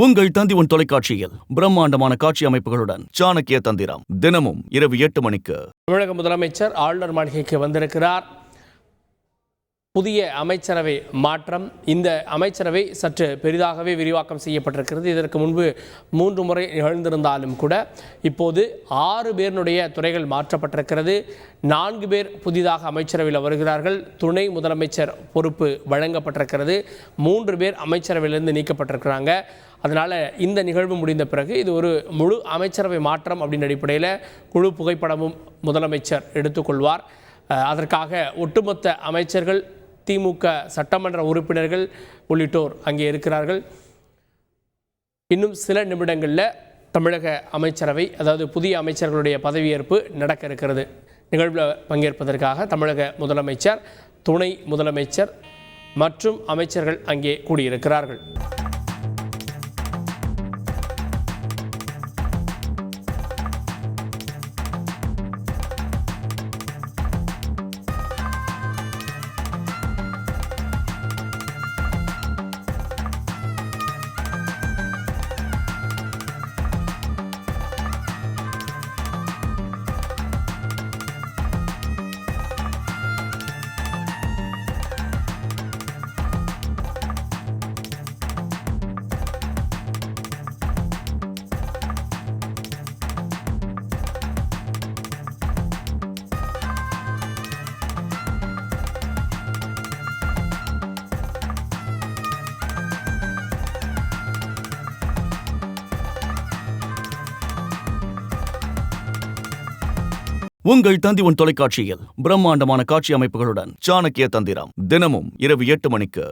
உங்கள் தந்தி தொலைக்காட்சியில் பிரம்மாண்டமான காட்சி அமைப்புகளுடன் சாணக்கிய தந்திரம் தினமும் இரவு 8 மணிக்கு. தமிழக முதலமைச்சர் ஆளுநர் மாளிகைக்கு வந்திருக்கிறார். புதிய அமைச்சரவை மாற்றம். இந்த அமைச்சரவை சற்று பெரிதாகவே விரிவாக்கம் செய்யப்பட்டிருக்கிறது. இதற்கு முன்பு 3 முறை நிகழ்ந்திருந்தாலும் கூட இப்போது 6 பேருடைய துறைகள் மாற்றப்பட்டிருக்கிறது. 4 பேர் புதிதாக அமைச்சரவையில் வருகிறார்கள். துணை முதலமைச்சர் பொறுப்பு வழங்கப்பட்டிருக்கிறது. 3 பேர் அமைச்சரவையிலிருந்து நீக்கப்பட்டிருக்கிறாங்க. அதனால் இந்த நிகழ்வு முடிந்த பிறகு இது ஒரு முழு அமைச்சரவை மாற்றம் அப்படின்ற அடிப்படையில் குழு புகைப்படமும் முதலமைச்சர் எடுத்துக்கொள்வார். அதற்காக ஒட்டுமொத்த அமைச்சர்கள், திமுக சட்டமன்ற உறுப்பினர்கள் உள்ளிட்டோர் அங்கே இருக்கிறார்கள். இன்னும் சில நிமிடங்களில் தமிழக அமைச்சரவை, அதாவது புதிய அமைச்சர்களுடைய பதவியேற்பு நடக்க இருக்கிறது. நிகழ்வில் பங்கேற்பதற்காக தமிழக முதலமைச்சர், துணை முதலமைச்சர் மற்றும் அமைச்சர்கள் அங்கே கூடியிருக்கிறார்கள். உங்கள் தந்தி தொலைக்காட்சியில் பிரம்மாண்டமான காட்சி அமைப்புகளுடன் சாணக்கிய தந்திரம் தினமும் இரவு 8 மணிக்கு.